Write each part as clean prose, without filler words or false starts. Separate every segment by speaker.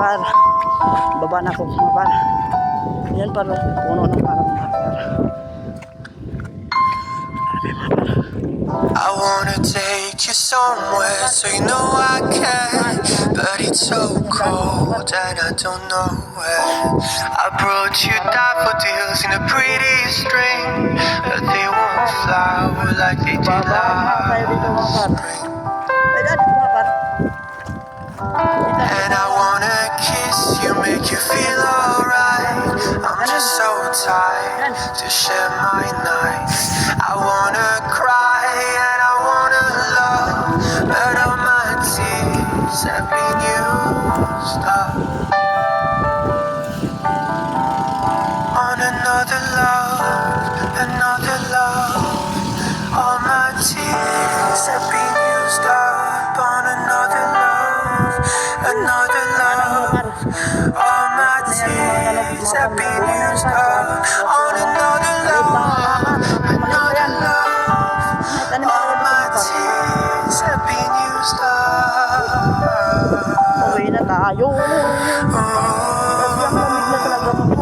Speaker 1: par. Baba na ako mga par. Yan par, puno ng parang mga par.
Speaker 2: I wanna take you somewhere so you know I can, but it's so cold and I don't know where. I brought you daffodils in a pretty string, but they won't flower like they did last spring. And I wanna kiss you, make you feel alright. I'm just so tired to share my nights. I wanna cry and I wanna love, but all my tears have been used up on another love, another love. All my tears have been used up on another love, another love. All my tears have been used up on another love, another love. All my tears have been used up.
Speaker 1: Uwi na tayo. Kasi ang lamig na talaga mga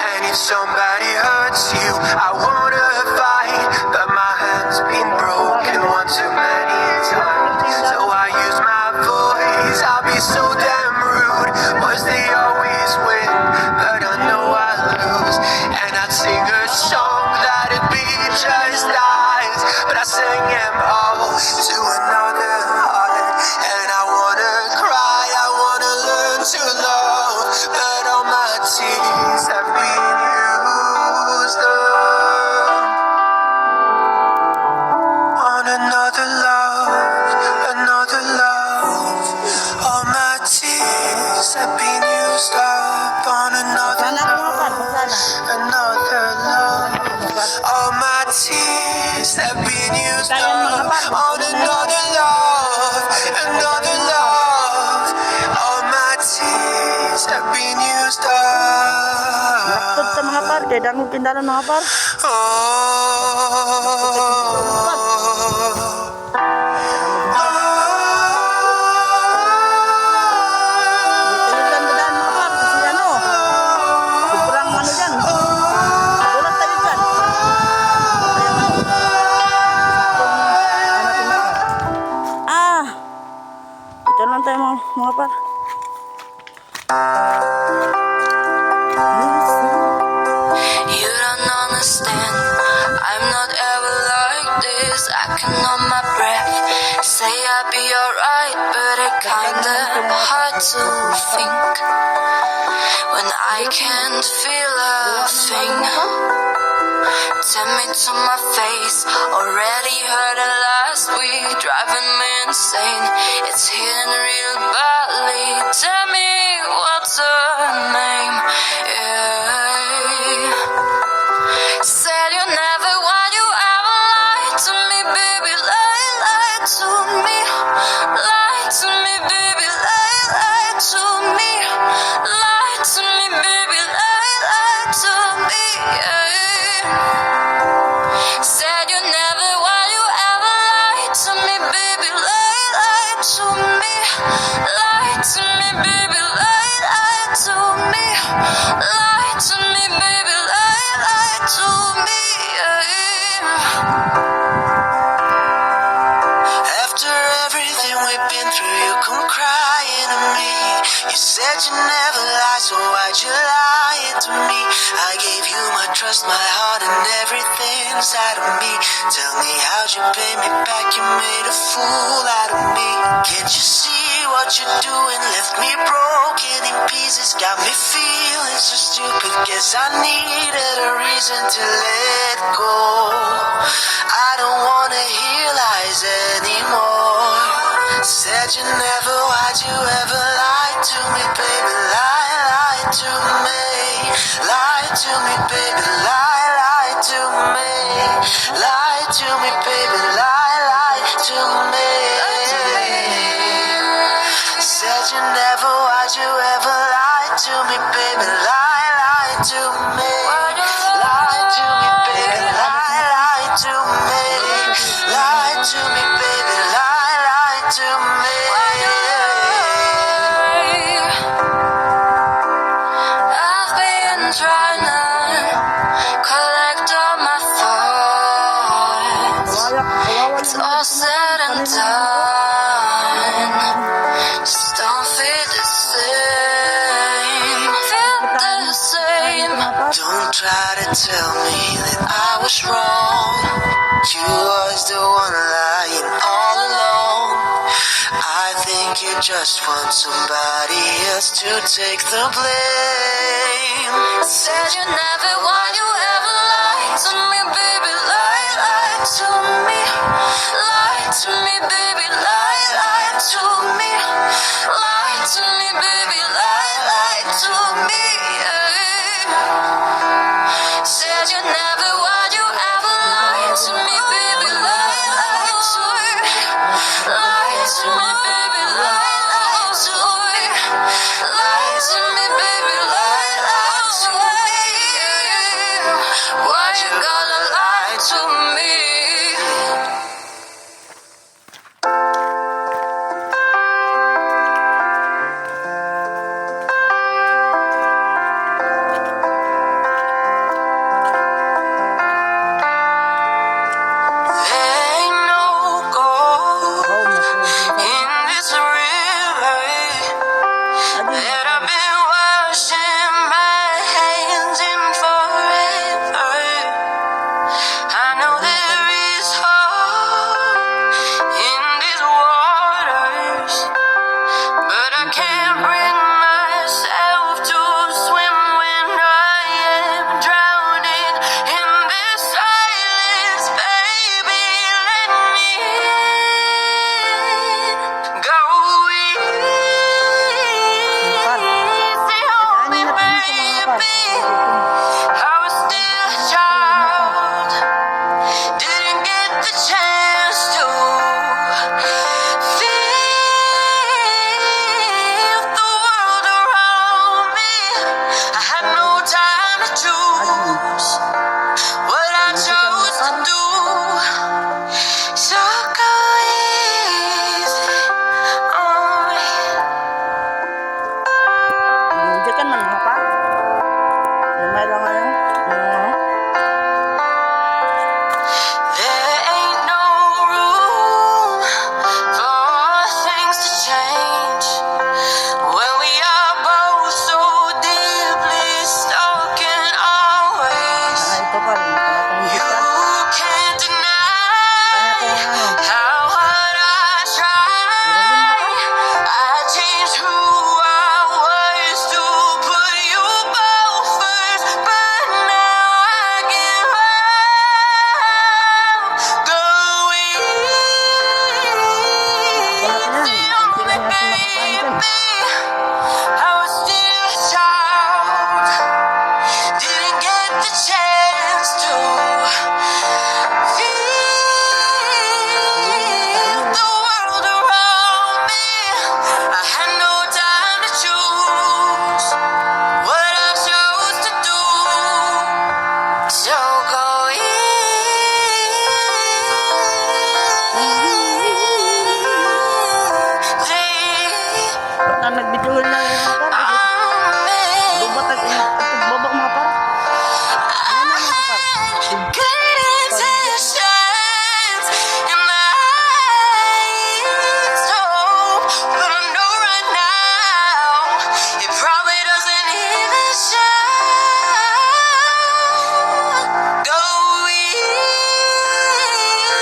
Speaker 2: And if somebody hurts you, I wanna fight, but my hand's been broken one too many times. So I use my voice, I'll be so damn rude. Boys, they always win, but I know I lose. And I'd sing a song that'd be just eyes, but I sang them all to another heart. And I wanna cry, I wanna learn to love, but all my tears have been used up on another love, another love. All my tears have been used up on another love, another love. All my tears have been used up on another love, another love. All my tears have been used up.
Speaker 1: sa mga par, kaya dangog kindalan mga par. Ito lang tayo mga par.
Speaker 3: You don't understand, I'm not ever like this. I can hold my breath, say I'll be alright, but it kinda hard to think when I can't feel a thing. Tell me to my face, already heard it last week, driving me insane. It's hitting real badly. Tell me what's her name? Yeah. Said you never want, you ever lied to me, baby, lie to me, lie to me, baby, lie to me, lie to me, baby, lie to me, yeah. Said you never want, you ever lied to me, baby, lie to me, lie to me, baby, lie to me, lie to me, baby, lie to me, yeah.
Speaker 2: After everything we've been through, you come crying to me. You said you never lie, so why'd you lie to me? I gave you my trust, my heart, and everything inside of me. Tell me how'd you pay me back? You made a fool out of me. Can't you see what you're doing? Left me broken in pieces, got me feeling so stupid. Guess I needed a reason to let go. I don't wanna hear lies anymore. Said you never, why'd you ever lie to me, baby? Lie to me, lie to me, baby, lie to me, lie to me, baby, lie to me.
Speaker 3: it's all said and done, just don't feel the same. Feel the same.
Speaker 2: Don't try to tell me that I was wrong. You was the one lying all alone. I think you just want somebody else to take the blame.
Speaker 3: Said you never want, you ever lied to me, baby. Lie to me. Lie to me, baby. Lie to me. Lie to me, baby. Lie to me. Yeah. Said you never want, you ever lied to me, baby. Lie to me. Lie to me, baby. Lie to me. Lie to me, baby. Lie to me. Why you gotta lie to me? There ain't no gold in this river that I've been washing my hands in forever. I know there is hope in these waters, but I can't bring myself to swim when I am drowning in this silence. Baby, let me go easy on me, baby. I was still a child, didn't get the chance to feel the world around me. I had no time to choose what I chose to do. So go easy on me.
Speaker 1: Hindi kan man apa? Lumay lang ngayon.
Speaker 3: There ain't no room for things to change when we are both so deeply stuck in our ways.
Speaker 1: Ito pa rin.
Speaker 3: You can't deny how hard I tried. I changed who I was to put you both first, but now I give up. Go easy on me, baby. I was still a child, didn't get the chance to feel the world around me. I had no time to choose what I chose to do. So go easy
Speaker 1: Ba't ang nagbidyohan lang yung mga par?
Speaker 3: on me.
Speaker 1: Lubat at babak mga par.
Speaker 3: Good intentions in my eyes, oh, but I know right now it probably doesn't even show. Go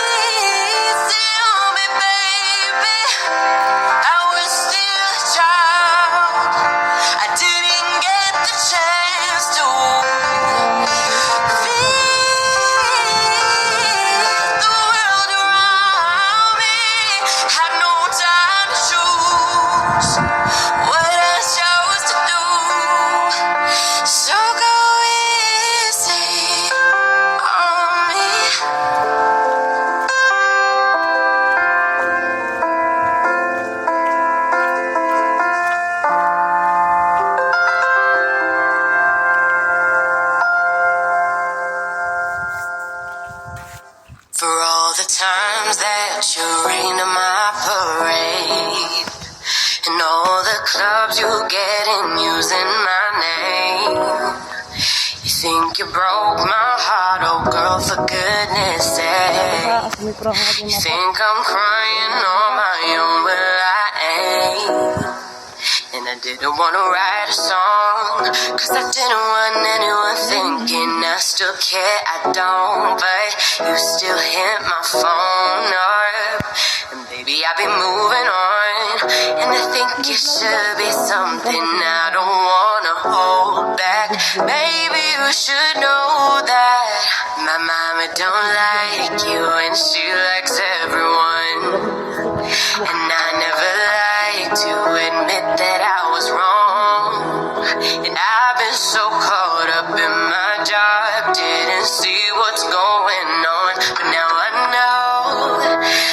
Speaker 3: easy on me, baby. I was still a child, I didn't get the chance to feel the world around me. Had no time to choose what I chose to do. So go easy on me. For all the times that you rain on my parade, and all the clubs you get in using my name. You think you broke my heart, oh girl, for goodness sake.
Speaker 1: kasi may pro nga din mapa.
Speaker 2: Think I'm crying on my own, well I ain't. And I didn't wanna write a song, cause I didn't want anyone thinking I still care, I don't. But you still hit my phone up, and baby I've been moving on. And I think it should be something I don't wanna hold back. Maybe you should know that my mama don't like you and she likes everyone. And I never like to admit that I was wrong. And I've been so caught up in my job, didn't see what's going on. But now I know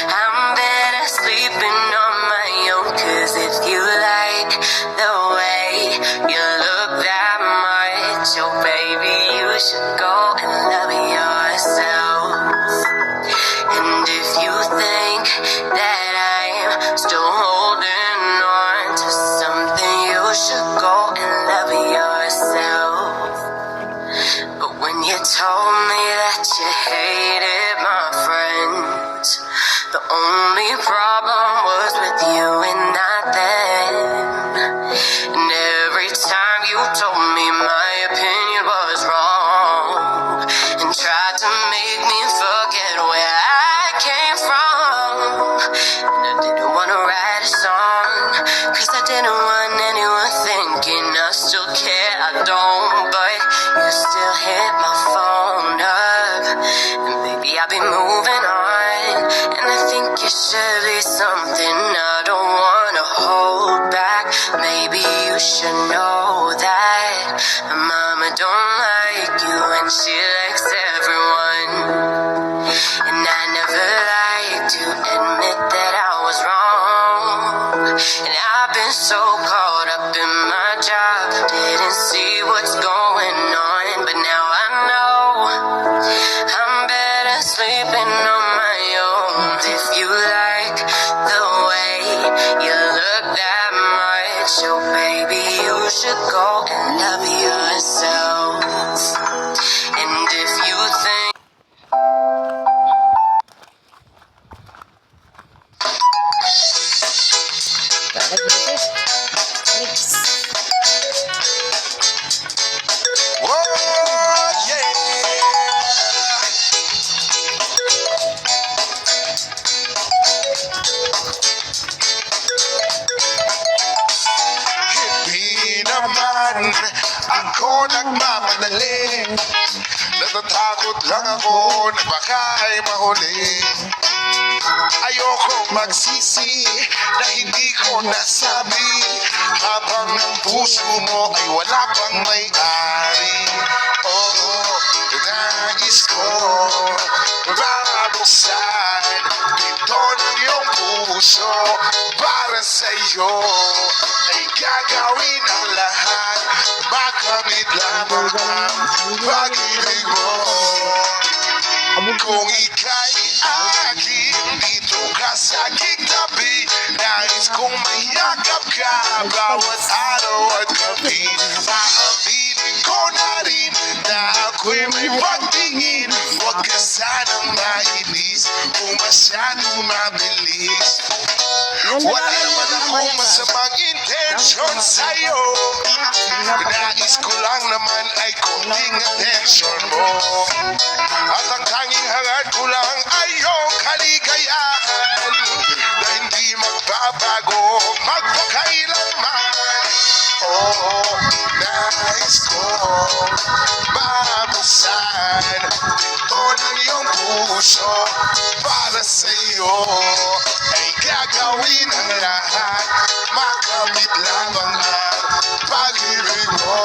Speaker 2: I'm better sleeping on my own. Cause if you like the way you look that much, oh baby, you should go and love yourself. And if you think that I'm still holding on to something, you should go and love yourself. But when you told me that you hated my friends, the only problem was with you and not them. And every time you told me my opinion was wrong and tried to make me forget where I came from. And I didn't want to write a song, cause I didn't want anyone thinking I still care, I don't. But you still hit my phone up, and baby I've been moving on. And I think it should be something I don't wanna hold back. Maybe you should know that my mama don't like you and she likes everyone. And I never like to admit that I was wrong. And I've been so caught up in my job, didn't see what's going on. But now I know I'm better sleeping on my own. If you like the way you look that much, oh baby, you should go and love yourself. And if you think
Speaker 4: Hindi naman ako nagmamadali, natatakot lang ako na baka ay mahuli. Ayokong magsisi na hindi ko nasabi, habang ang puso mo ay wala pang may-ari. Oo, nais ko mabuksan pinto ng iyong puso para sa'yo. Ay gagawin ang lahat, makamit lamang ang pag-ibig mo. Kung ika'y akin, dito ka sa aking tabi, nais kong mayakap ka bawat araw at gabi. Maaminin ko na rin na ako'y may pagtingin, huwag ka sanang mainis kung masyadong mabilis. Wala naman akong masamang intensyon sa'yo, nais ko lang naman ay konting atensyon mo. At ang tanging hangad ko lang ay iyong kaligayahan na hindi magbabago magpakailanman. Oo, nais ko mabuksan pinto ng iyong puso para sa'yo. Ay gagawin ang lahat, makamit lamang ang pag-ibig mo.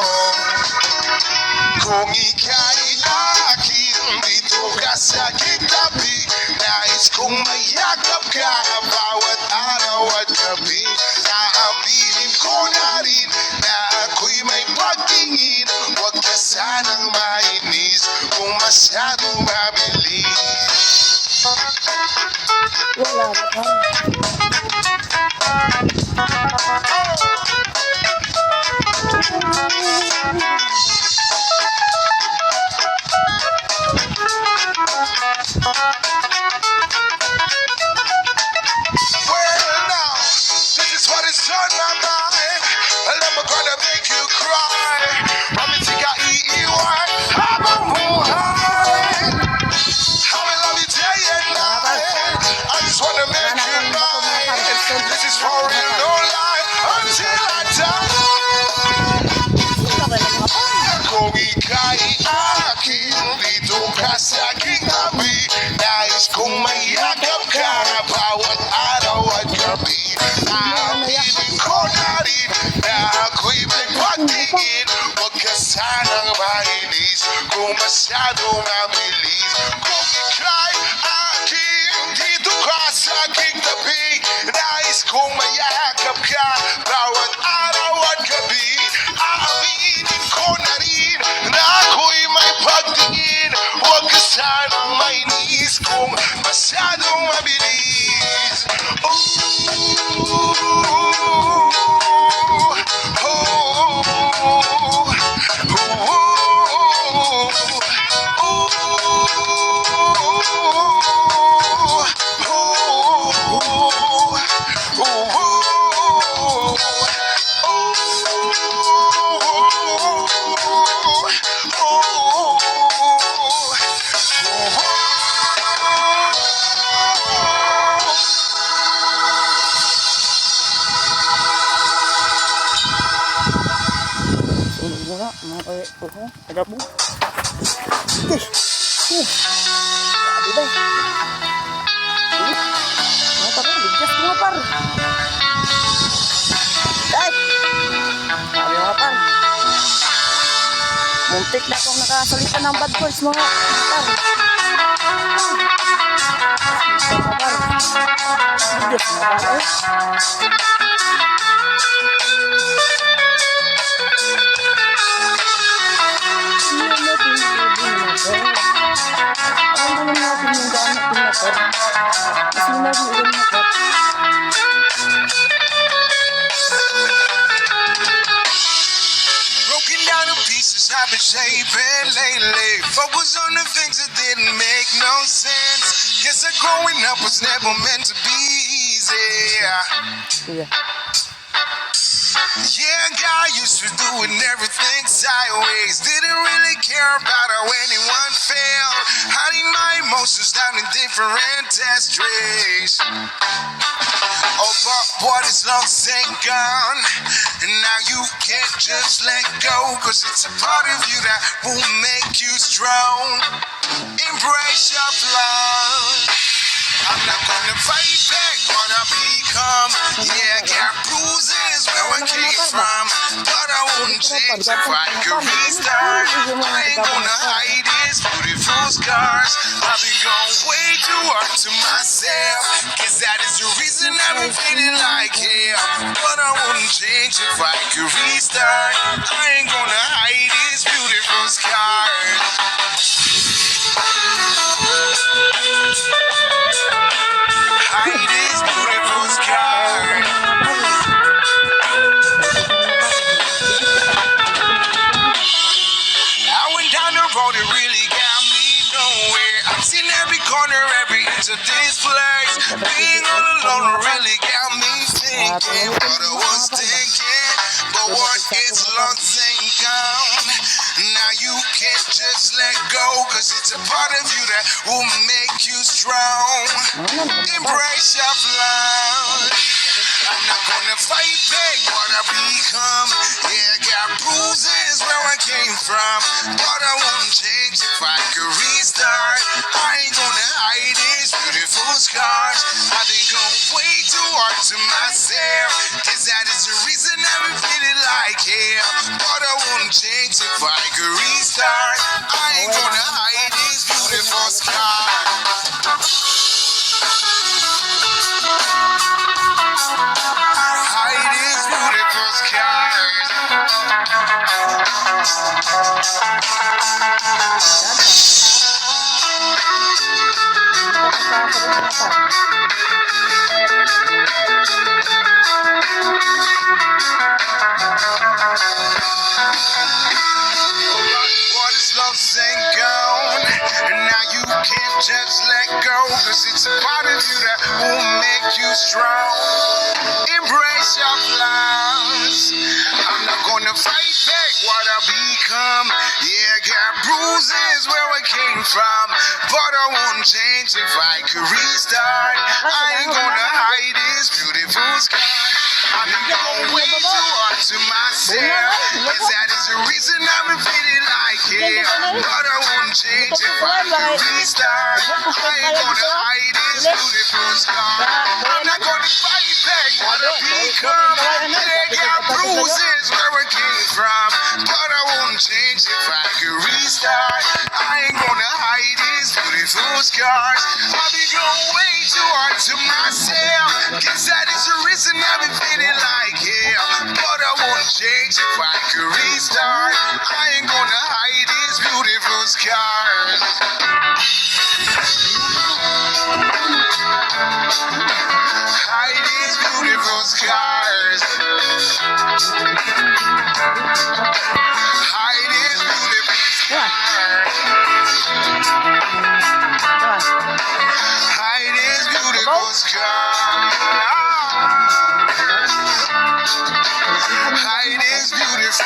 Speaker 4: Kung ika'y akin, dito ka sa aking tabi, nais kong mayakap ka bawat araw at gabi. Naaminin ko na rin na ako'y may pagtingin, huwag ka sanang mainis kung masyadong mabilis.
Speaker 1: Wala pa.
Speaker 4: ka sa aking tabi. Nais kong mayakap ka bawat araw at gabi. Naaminin ko na rin na ako'y may pagtingin. Huwag ka sanang mainis kung masyadong mabilis. Kung ika'y aking dito ka sa aking tabi. Nais kong mayakap ka bawat araw at gabi. Aaminin ko na rin na ako'y may pagtingin. Huwag ka sanang mainis kung masyadong mabilis.
Speaker 1: Sunog mo nga, mga kayo. Agap mo. Grabe ba? Mga par, bigkas mga par. Ay! Sabi mga par. Muntik na akong nakasalita ng bad boys mga par. Mga par. Bigkas mga par eh.
Speaker 4: Broken down to pieces I've been shaping lately. Focus on the things that didn't make no sense. Guess that growing up was never meant to be easy. Yeah, God used to doing everything sideways. Didn't really care about how anyone felt. Hiding my emotions down in different test trays. Oh, but what is lost ain't gone. And now you can't just let go. Cause it's a part of you that will make you strong. Embrace your flaws. I'm not gonna fight back what I become. Yeah, I got bruises where I came from, but I wouldn't change if I could restart. I ain't gonna hide these beautiful scars. I've been going way too hard to myself. Guess that is the reason I've been feeling like hell. But I wouldn't change if I could restart. I ain't gonna hide these beautiful scars. Hide these beautiful scars. I went down the road, it really got me nowhere. I've seen every corner, every inch of this place. Being all alone really got me thinking what I was thinking. But what gets lost ain't gone. Now you can't just let go, cause it's a part of you that will make you strong. Embrace your flaws. I'm not gonna fight back what I become. Yeah, I got bruises where I came from, but I won't change if I could restart. I ain't gonna hide these beautiful scars. I've been going way too hard to myself. Guess that is the reason I've been feeling like hell. But I won't change if I could restart. I ain't gonna hide these beautiful scars. Hide these beautiful scars. What is lost ain't gone, and now you can't just let go, cause it's a part of you that will make you strong. Embrace your flaws. I'm not gonna fight back what I become. Yeah, I got bruises where I came from, but I won't change if I could restart. I ain't gonna hide these beautiful scars. I've been going way too hard to myself. Yes, that is the reason I've been feeling like it. But I wouldn't change if I could restart. I ain't gonna hide this beautiful scar. I'm not gonna fight back what I become. They got bruises where I came from. But I wouldn't change if I could restart. I ain't gonna hide these beautiful scars. I've been going way too hard to myself. Guess that is the reason I've been feeling like hell. But I won't change if I could restart. I ain't gonna hide these beautiful scars. Hide these beautiful scars. Hide these beautiful scars. Hide these beautiful scars. Hide these beautiful.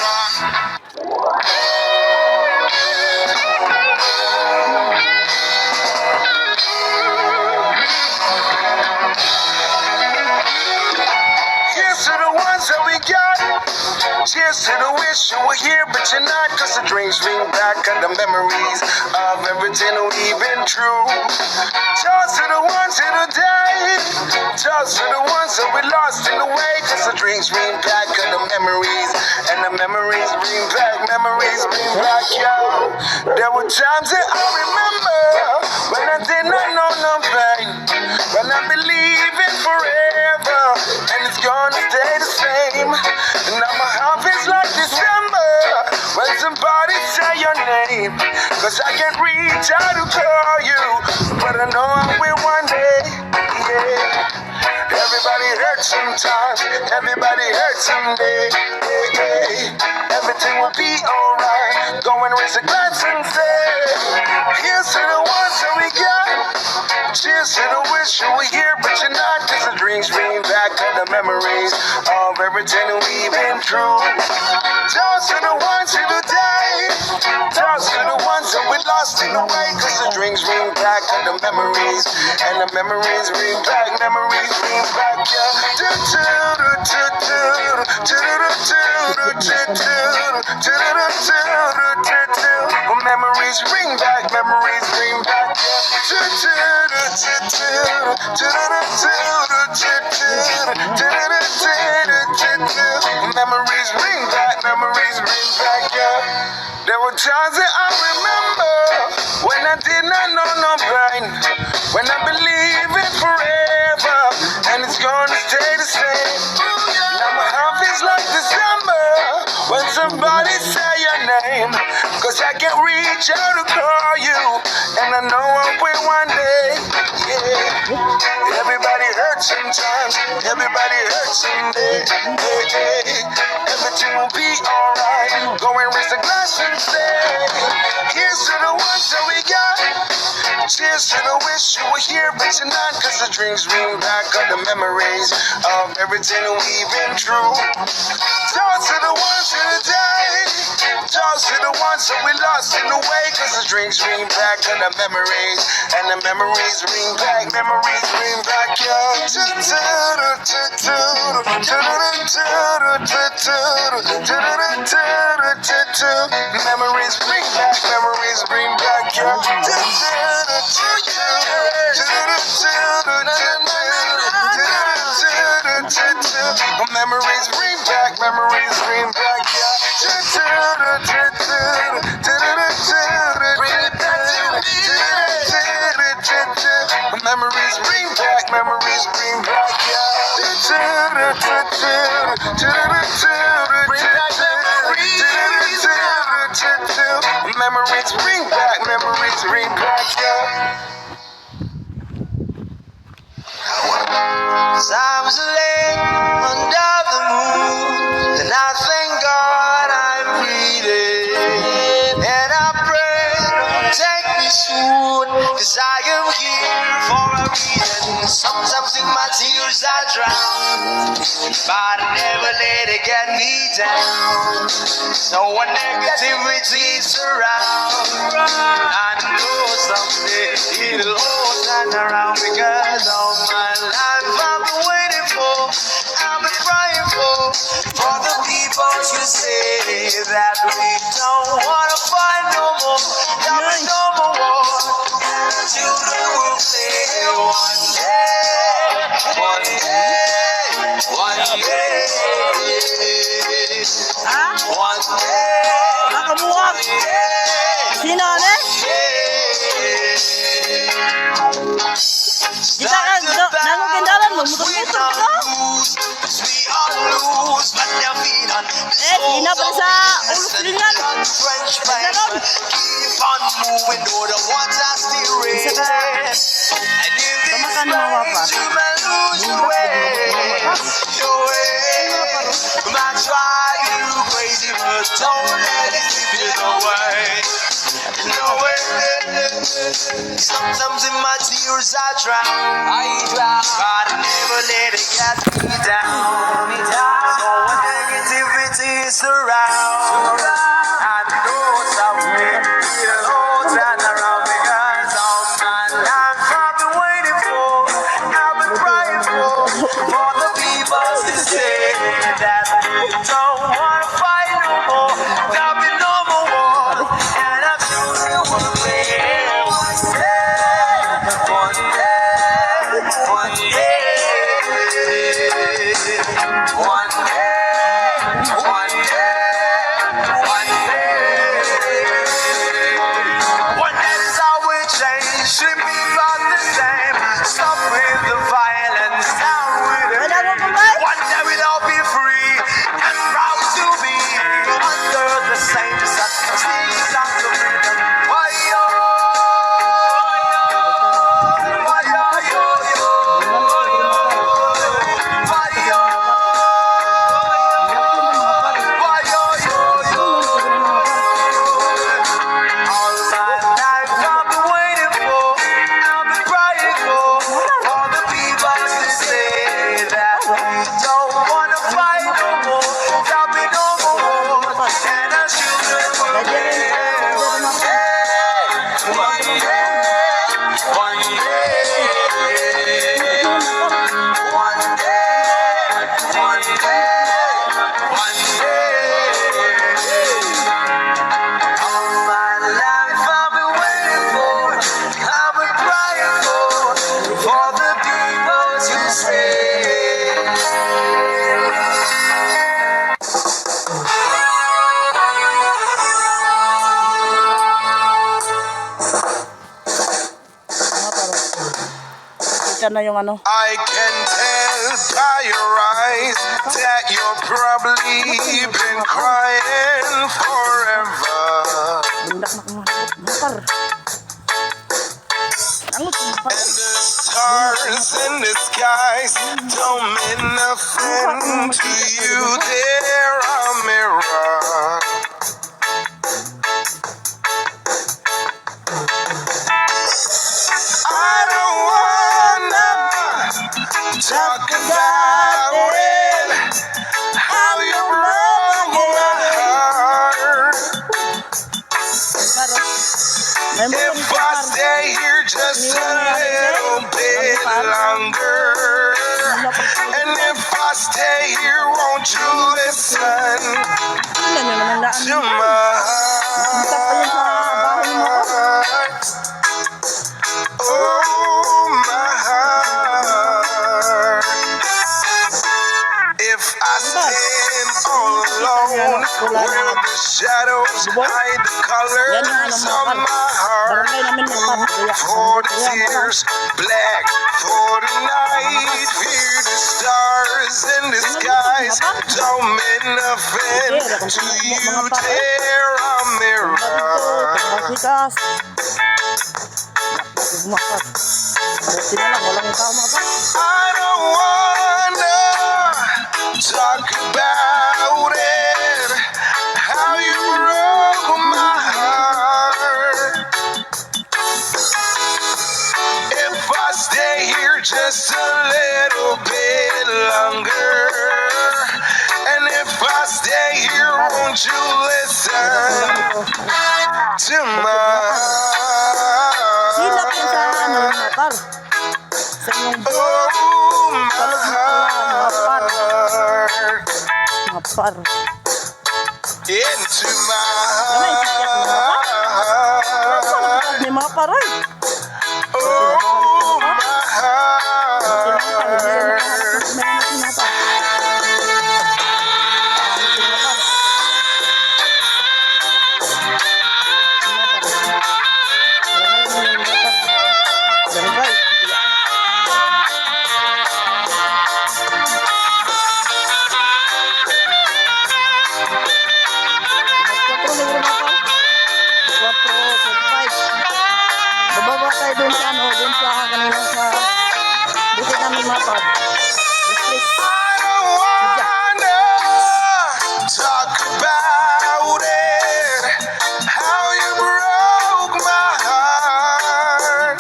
Speaker 4: Here's to the ones that we got. Cheers to the wish you were here, but you're not. Cause the dreams bring back and the memories of everything we've been through. Toast to the ones who died. Toast to the ones that we lost in the way. Cause the dreams bring back and the memories. And the memories bring back, yo. There were times that I remember when I did not know no pain. When I believe in forever. And it's gonna stay the same. And now my heart feels like December when somebody say your name. Cause I can't reach out to call you, but I know I will one day, yeah. Everybody hurts sometimes, everybody hurts someday, yeah. Everything will be alright. Go and raise a glass and say, here's to the ones that we got. Cheers to the wish you were here, but you're not. Cause the dreams bring back all the memories of everything we've been through. Toast to the ones who died. Toast to the ones that we lost in the way. Cause the dreams bring back all the memories. And the memories bring back, yeah. Memories bring back, Memories bring back, yeah. There were times that I remember when I did not know no pain. When I believe in forever, and it's gonna stay the same. Now my heart feels like December when somebody say your name. Cause I can't reach out to call you, and I know I will one day, yeah. Everybody hurts sometimes, everybody hurts someday, yeah. Everything will be alright. Go and raise the glass and say, here's to the ones that we got. Cheers to the wish you were here, but you're not. Cause the dreams bring back all the memories of everything we've been through. Toast to the ones who died. Toast to the ones that we lost in the way. Cause the dreams bring back all the memories. And the memories bring back, Memories bring back, I was laying under the moon, and I thank God I'm breathing. And I pray, don't take me soon, cause I am here for a reason. Sometimes in my tears I drown, but I never let it get me down. So when negativity surround, I know someday it'll all turn around. Because all my life I've been waiting for, I've been praying for the people you say
Speaker 2: that we don't wanna fight no more. There'll be no more war. And the children will say one day, one day, one day,
Speaker 1: Ha?
Speaker 2: one day,
Speaker 1: Nakamuwag.
Speaker 2: one day.
Speaker 1: Sino ano? Kita ka, nangukindalan mo, mutot-mutot ka. Eh, Gina pa sa ulos-lingan. Ganon. Kamakan mo mga wapar.
Speaker 2: Sometimes in my tears I drown, but I never let it get me down. So when negativity is around, I know something will turn around because all my life I've been waiting for, I've been crying for the people to say that we don't wanna fight no more, there'll be no more war, and our children will live one day, one day, one day, one day, one day, one day. One day this all will change, should be about the same. Stop with the violence, down with the
Speaker 1: Wala mo kumbay?
Speaker 2: one day we'll all be free and proud to be under the same sun. Sing out the rhythm. Why-yo, why-yo, yo-yo, why-yo, why-yo, yo-yo. All my life I've been waiting for, I've been crying for the people to say that we don't wanna fight no more, there'll be no more war, and our children will live one day, one day, one day, one day, one day, one day. All my life I've been waiting for, I've been crying for the people to say.
Speaker 1: Kita na yung ano.
Speaker 4: I can tell by your eyes that you're probably been crying forever.
Speaker 1: Bundak na kumahabot. Wapar. Angot, wapar.
Speaker 4: And the stars in the skies don't mean nothing to you. They're a mirror. I don't wanna talk about it. How you broke my heart.
Speaker 1: May mo
Speaker 4: If I stay here just a little bit longer, and if I stay here, won't you listen
Speaker 1: Tingnan nyo naman daan
Speaker 4: to
Speaker 1: mo.
Speaker 4: my
Speaker 1: Kita pa yun sa bahay mo.
Speaker 4: heart? Oh, my heart. If I stand all alone, where the shadows hide the colors of my heart.
Speaker 1: Barangay namin magpapagaya.
Speaker 4: For the tears, black for the night, fear the stars in the skies don't mean nothing to you. Tear a mirror.
Speaker 1: Pagmasikas. Gumakas. Buti na lang, walang tao makapas.
Speaker 4: I don't wanna talk about it. How you broke my heart. If I stay here just a little bit longer, and if I stay here, won't you listen to my
Speaker 1: Silap yun sa ano, mapar. Sa inyong
Speaker 4: oh, my heart.
Speaker 1: mapar.
Speaker 4: into
Speaker 1: Gamay, sikat mo ba? May mga paroy.
Speaker 4: oh my
Speaker 1: Silang
Speaker 4: heart.
Speaker 1: Bababa tayo dun sa ano, dun sa kanina sa bukid namin mapad. Stress.
Speaker 4: I don't wanna talk about it, how you broke my heart.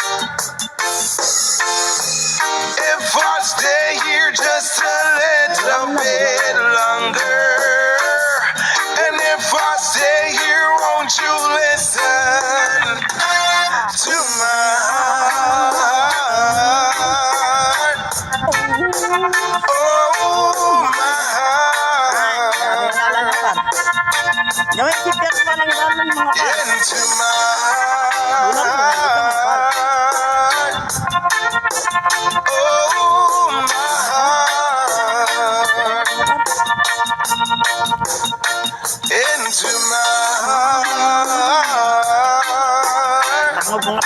Speaker 4: If I stay here just a little bit longer, and if I stay here, won't you listen to my heart? Oh, my heart.
Speaker 1: Gawin sikat pa ng daan ng mga par.
Speaker 4: Into my heart. Oh, my heart. Into my heart.
Speaker 1: Ang mga par.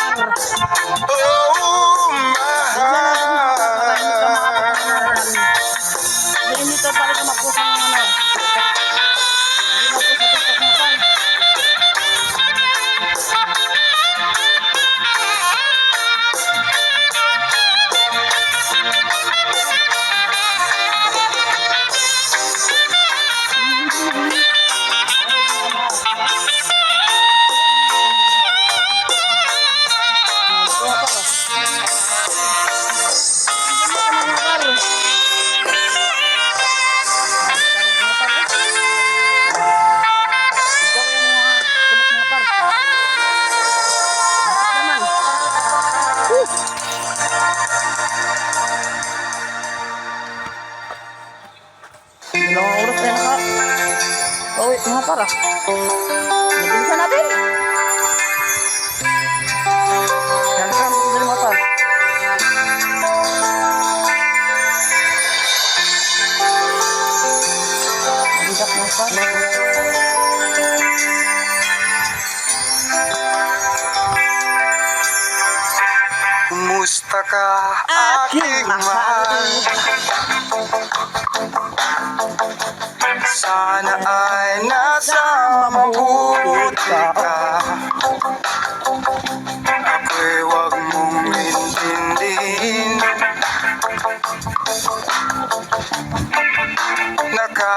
Speaker 4: Oh, my heart.
Speaker 1: Hindi nito pala kumakus ng ano. Hindi na po sa TikTok mga par. Dalawang oras tayo pauwi mga para. Nabilisan natin. Saan din mga par. Nabilisak mga par.
Speaker 4: Kumusta ka, aking mahal? Sana ay nasa mabuti ka. Ako'y huwag mong intindihin.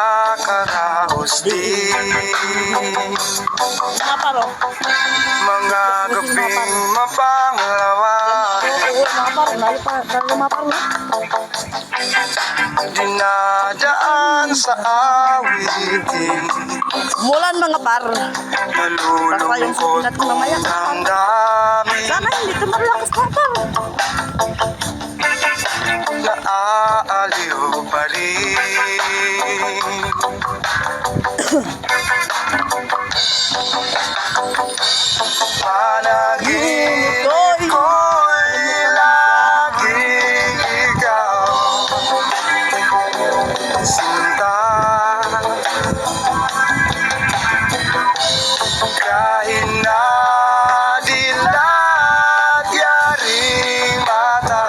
Speaker 4: Nakakaraos din
Speaker 1: Mga paro.
Speaker 4: mga gabing mapanglawa.
Speaker 1: Oo, mga paro. Layo pa. Layo mga paro.
Speaker 4: Dinadaan sa awitin.
Speaker 1: Mulan mga par. Basta yung
Speaker 4: Nalulungkot
Speaker 1: sulat ng mamaya.
Speaker 4: ang dami.
Speaker 1: Sana hindi ito malakas mga paro.
Speaker 4: Naaaliw pa rin. Panaginip ko'y laging ikaw, sinta. Kahit na dilat yaring mata.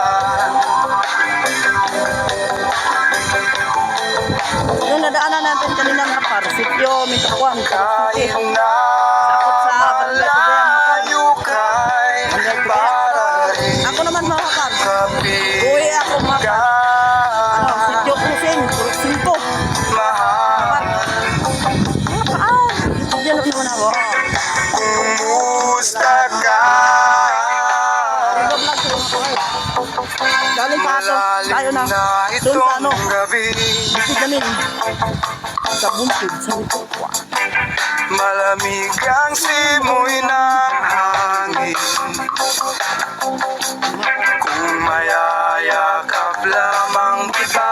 Speaker 1: Yung nadaanan natin kanina mga par. Sityo, Mitakuan.
Speaker 4: Kahit na malayo kay parating
Speaker 1: Ako naman mga par.
Speaker 4: kapit
Speaker 1: Uwi ako mga
Speaker 4: ka,
Speaker 1: ano, Sityo Cruising. Sinto.
Speaker 4: mahal.
Speaker 1: Diyan naman ako.
Speaker 4: Kumusta ka?
Speaker 1: Galing pa ato. Tayo na.
Speaker 4: Malalim na
Speaker 1: Doon sa ano.
Speaker 4: itong gabi,
Speaker 1: Bukid namin. Sa bukid. Sa Mitakuan.
Speaker 4: malamig ang simoy ng hangin. Kung mayayakap lamang kita,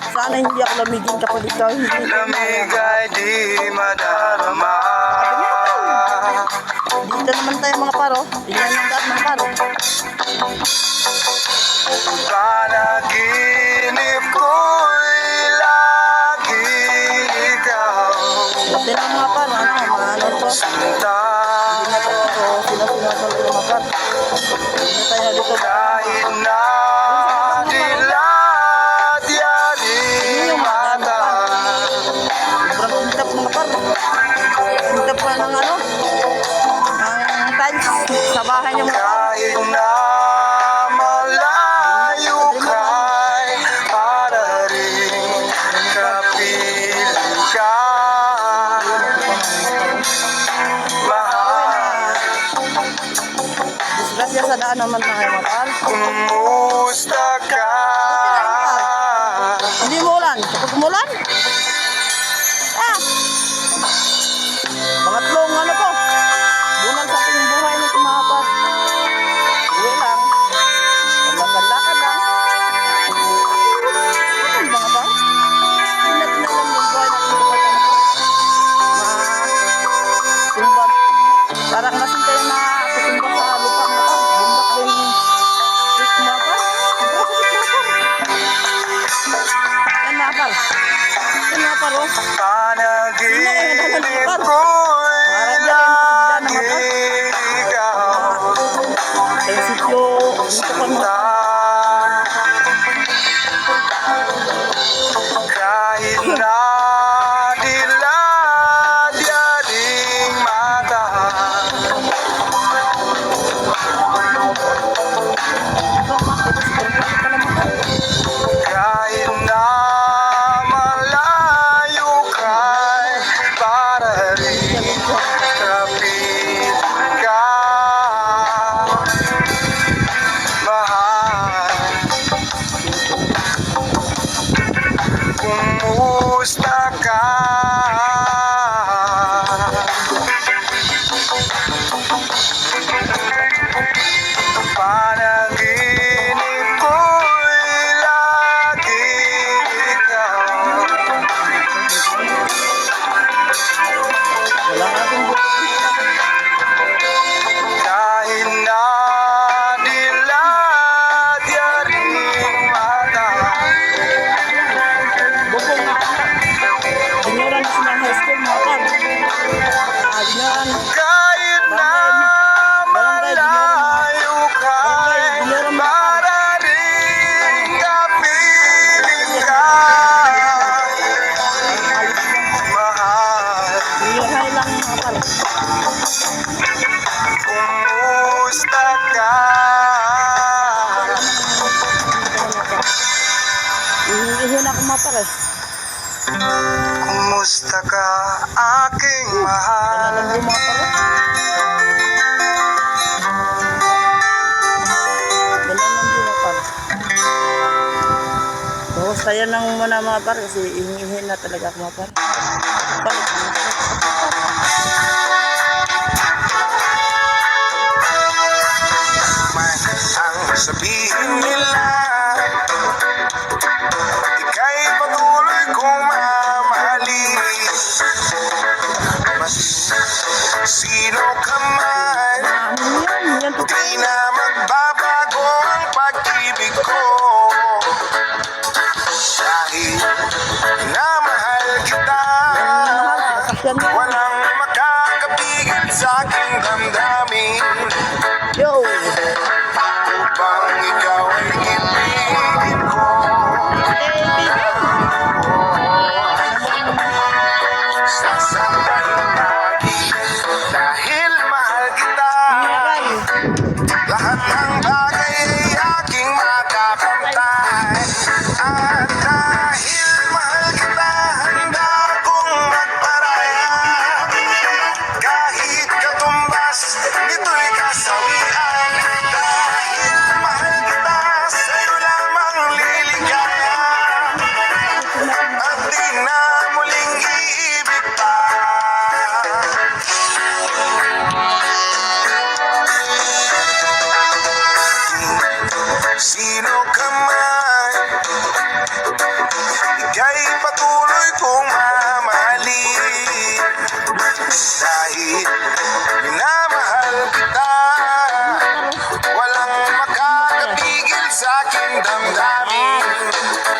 Speaker 1: Sana Ay, hindi ako lamigin kapag ikaw hindi ko
Speaker 2: Lamig ay di madarama.
Speaker 1: Dito naman tayo mga paro. Tingnan ng daan mga paro.
Speaker 2: Panaginip ko'y lagi ikaw.
Speaker 1: Dati lang mga paro. Ano to?
Speaker 2: Sinta
Speaker 1: Hindi na to. Sila-sila sa mga paro. Hindi tayo dito.
Speaker 2: kahit na dilat-yaring mata.
Speaker 1: Sobrang intap mga paro. Intap pa ng ano? Ang tiles sa bahay niyo mga paro.
Speaker 2: Kahit na malayo ka'y para rin kapiling ka. Mahal,
Speaker 1: Disgrasya sa daan naman tayo mga paro.
Speaker 2: kumusta ka?
Speaker 1: Hindi mo ulan. Kapag umulan? Ah! Pangatlong ano po? Bunal sa ating buhay ng mga paro. Uwi lang. Lakad-lakad lang. Ano mga paro? Inat na lang yung buhay natin sa pagkano po. Tumbag. Parang nasin kayo na tutumbag sa lupa mga paro. Bunda kayong trick mga paro. Sobrang sakit mga paro. Yan mga paro. Yan mga paro.
Speaker 2: Panaginip ko'y lagi ikaw.
Speaker 1: Kaya sityo. Dito pa mga
Speaker 2: Kahit na dilat-yaring mata. Kahit na malayo ka'y para rin kapiling ka. Mahal, kumusta ka? Panaginip ko'y lagi ikaw.
Speaker 1: wala ka akong
Speaker 2: Kahit na dilat-yaring mata.
Speaker 1: bukong dinyoran na sila high school mga paro. Dinyoran.
Speaker 2: Kahit na malayo ka'y para rin kapiling ka. Mahal,
Speaker 1: Dinyoran lang mga paro.
Speaker 2: kumusta ka?
Speaker 1: Ihihin ako mga paro.
Speaker 2: Kumusta ka, aking mahal?
Speaker 1: Alam mo mga paro. Ganun lang din mga paro. Bukas tayo ng muna mga paro kasi ihihin na talaga ako mga paro. Balik na.
Speaker 2: Man ang sabihin nila, ika'y patuloy kong mamahalin. Sino ka man,
Speaker 1: Ano yan? Yan to.
Speaker 2: di na magbabago ang pag-ibig ko. Dahil na mahal kita,
Speaker 1: Sasakyan mo.
Speaker 2: walang makakapigil sa aking damdamin.
Speaker 1: Yo!
Speaker 2: Upang ikaw ay ibigin ko. Sasandahin lagi dahil mahal kita. Lahat ng bagay ay aking makakamtan. At dahil mahal kita, handa kong magparaya. Kahit katumbas, nito'y kasawian. Dahil mahal kita, sa'yo lamang liligaya. At di na muling iibig pa. Sino ka man, ika'y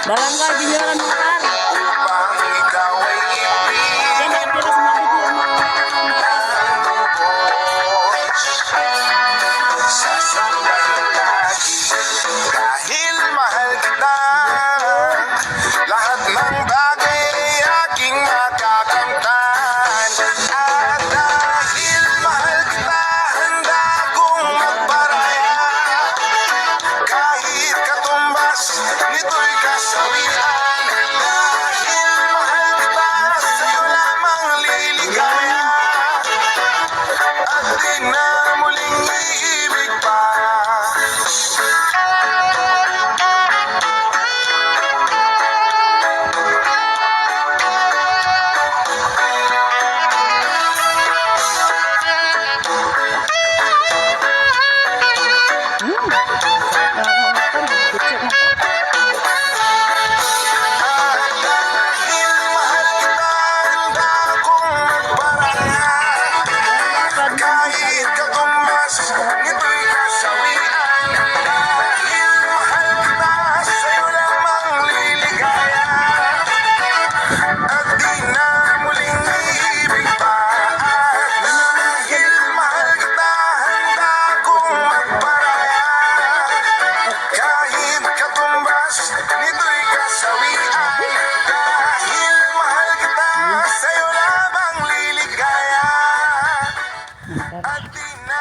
Speaker 1: Barangay Binyaran Matar.
Speaker 4: upang ikaw ay ibigin
Speaker 1: Yan, nakatira sa mga video mga
Speaker 4: sasambahin lagi dahil mahal kita. Lahat ng bagay ay aking makakamtan. At dahil mahal kita, handa kong magparaya. Kahit katumbas, nito'y kasawian. Dahil mahal kita, sa'yo lamang liligaya. At di na muling iibig pa. Dahil mahal kita, handa kong magparaya. Kahit katumbas, nito'y kasawian. Dahil mahal kita, sa'yo lamang liligaya. At di na muling iibig pa. At dahil mahal kita, handa kong magparaya. Kahit katumbas, nito'y kasawian. Dahil mahal kita, sa'yo lamang liligaya. At di na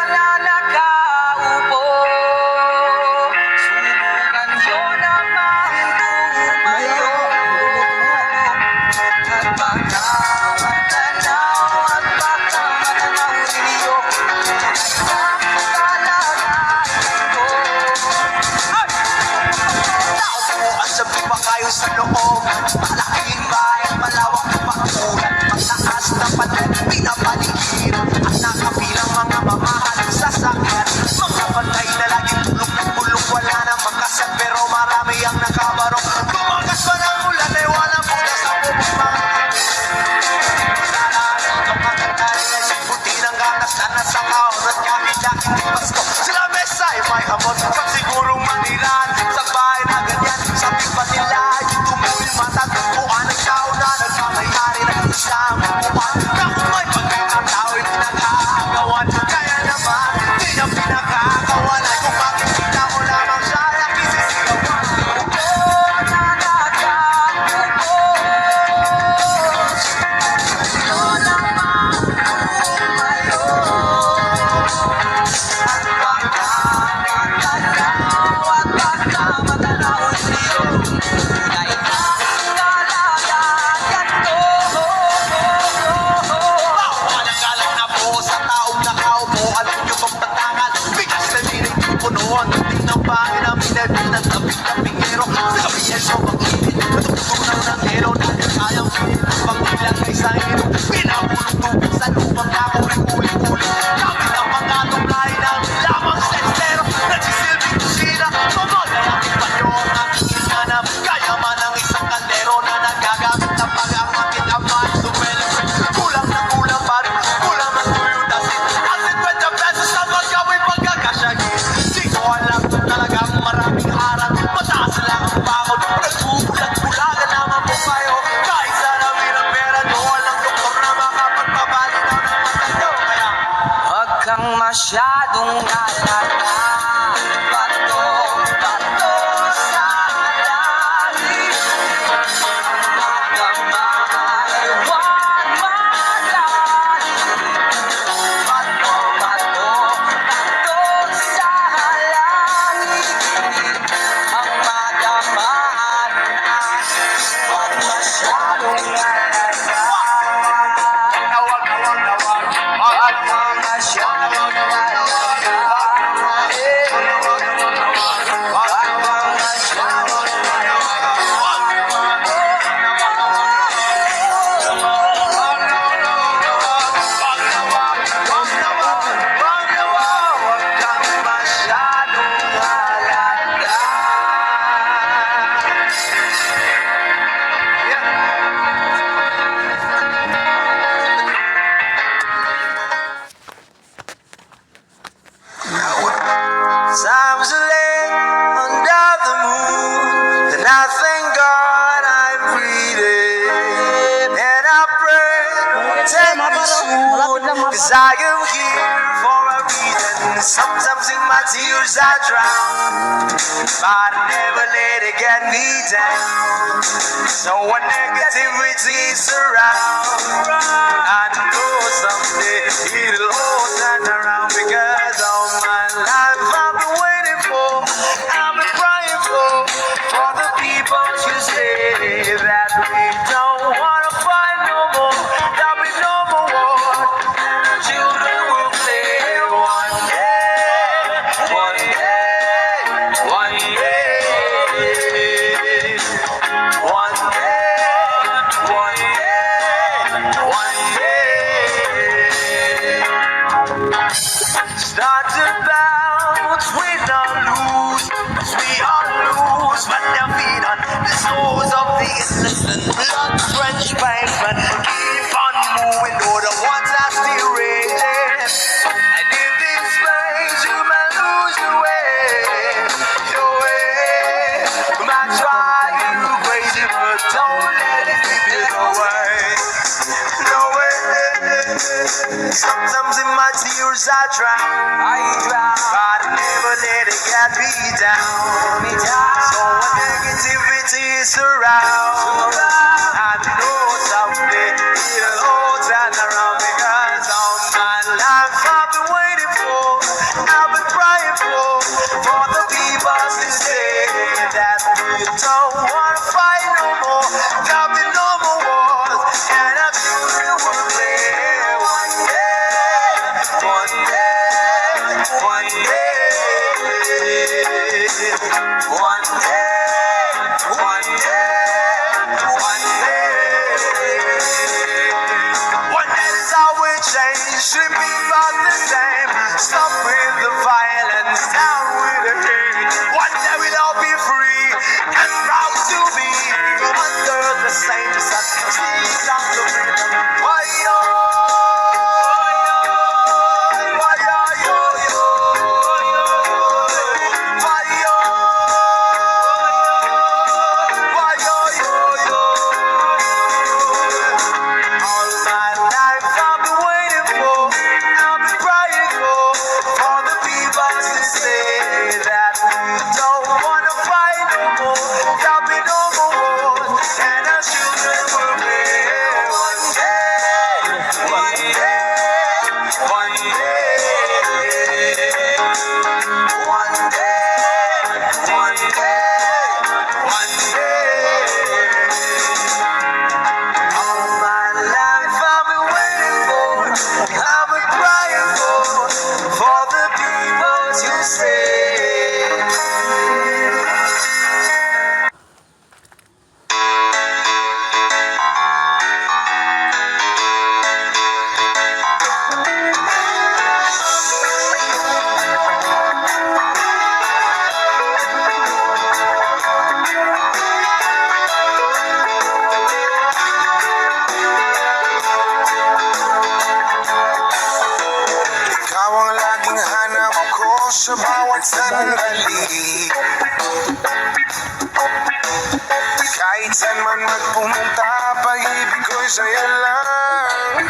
Speaker 2: na nakaupo, subukan nyo namang tumayo. At baka matanaw at baka matanaw ninyo ang kalagayan ko. Tautuan sa pipa kayo sa loob, malaking bayan, malawak na pakulan, mataas na palan, pinapaligiran at nakapilang mga mamahaling sasakyan. Mga bantay na laging tulog ng bulok, wala na makasag pero marami ang nakabarok. Bumagas pa ng ulan ay walang butas sa bubong. Ang maganda rin ay buti ng gatas na nasa kaon at kahit dahil di Pasko. Sila mesa ay may hamon, pag sigurong maniran sa bahay na ganyan. Sabi pa nila yung tumuloy matagpuan ng tao na nagmamayari ng isang buwan. Na kung may pagkakatao ay pinagkagawan, kaya naman di na pinakakawan. Ay kung makikita mo lamang siya ay kisisigawan. Na nakatupo, sino namang tumayo. At baka matanaw at baka matanaw ninyo na ikalagayan ko. Walang na po sa taong nakaupo. Alam niyo bang patangan? Bigas na niling puno ang dating ng bahay namin na tabing-tabing hero. Sa kabiyan siya mag-init, natutunan ng hero na kayang pinit pang ilagay sa hero. Pinapulong tubig sa lupang ako rin ulit-ulit. Kami ng mga tunay ng lamang sa estero. Nagsisilbing kusina, tumoy ang aking panyo ang aking inanap. Kaya man ang isang kaldero na nagagamit na pag-akit ang man sumelebrate. Kulang na kulang pa rin, kulang na tuyo dasin. At 50 pesos na magkawin pagkakasyagin. Di ko alam kung talagang maraming harang. Mataas lang ang bakod, nagbubulag-bulagan naman po kayo. Kahit sa lamin ang pera nyo, walang doktor na makapagpabalinaw ng mata nyo. Kaya huwag kang masyadong lalala. Bato sa langit. Ang magdamay, huwag magalit. Bato sa langit. Ang magdamay, but never let it get me down. So when negativity surrounds, I know someday it'll all turn around because all my life I've been waiting for, I've been crying for the people to say that we don't wanna fight no more, there'll be no more war, and our children will play one day, one day, one day, one day, one day, one day. Start to bounce, win or lose, 'cause we all lose, but their feet on the souls of the innocent, blood-drenched pavement. Keep on moving, though the waters are still raging. And in this place, you may lose your way, your way. You might try, you crazy, but don't let it slip you away. No way. Sometimes in my tears I drown, but I never let it get me down. So when negativity surrounds, I know someday it'll all turn around because all my life I've been waiting for, I've been crying for the people to say that we don't want to fight no more, there'll be no more wars, and our children will play one day, one day, one day, one day, one day, one day. One day is how we change, should be about the same. Stop with the violence, down with the hate. One day we'll all be free and proud to be under the same sun. Sing down the rhythm. Why yo, why yo, yo, yo, why yo, why yo, yo, yo. All my life I've been waiting for, I've been crying for the people to say that we don't wanna fight no more, there'll be no more wars, and our children will live one day, one day, one day, one day, one day, one day. All my life I've been waiting for, I've been crying for the people to say. Ikaw ang laging hanap ko sa bawat sandali. Kahit saan man magpumunta, pag-ibig ko'y sa'yo lang.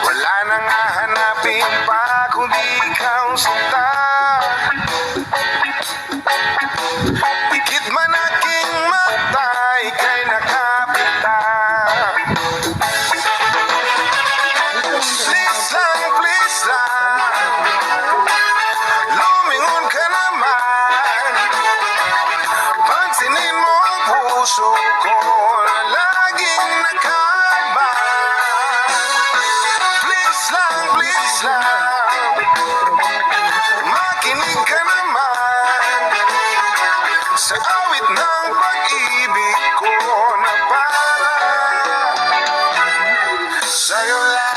Speaker 2: Wala nang hahanapin pa kundi ikaw sinta. Dikit man aking mata, ika'y nakapita. Please lang, lumingon ka naman. Pansinin mo ang puso ko na laging nakaban. Please lang, makinig ka naman sa awit ng pag-ibig ko na para sa'yo lang.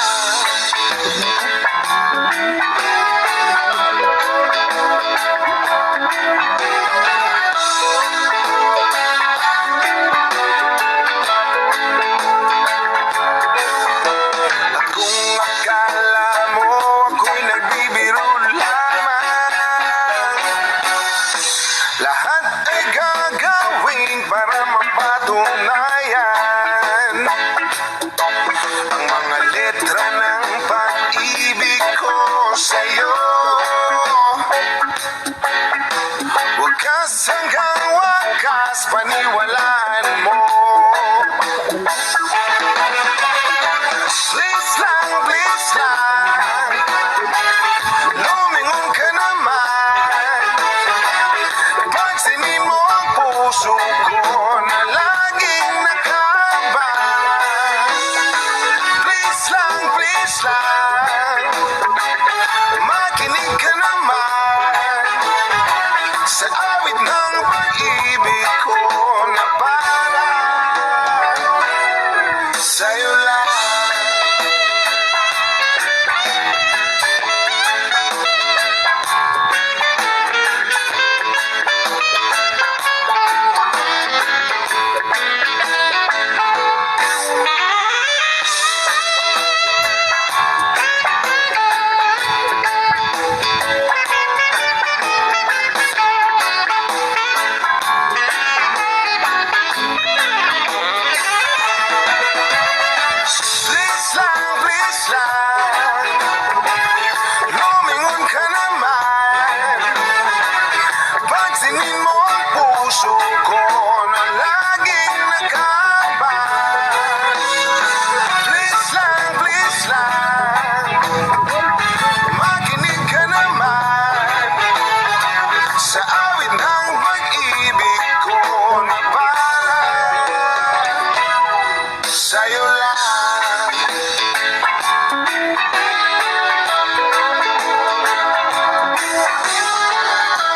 Speaker 4: mas paniwalaan mo. Please lang, lumingon ka naman. Pansinin mo ang puso ko na laging nakaban. Please lang, makinig ka naman sa awit ng pag-ibig ko.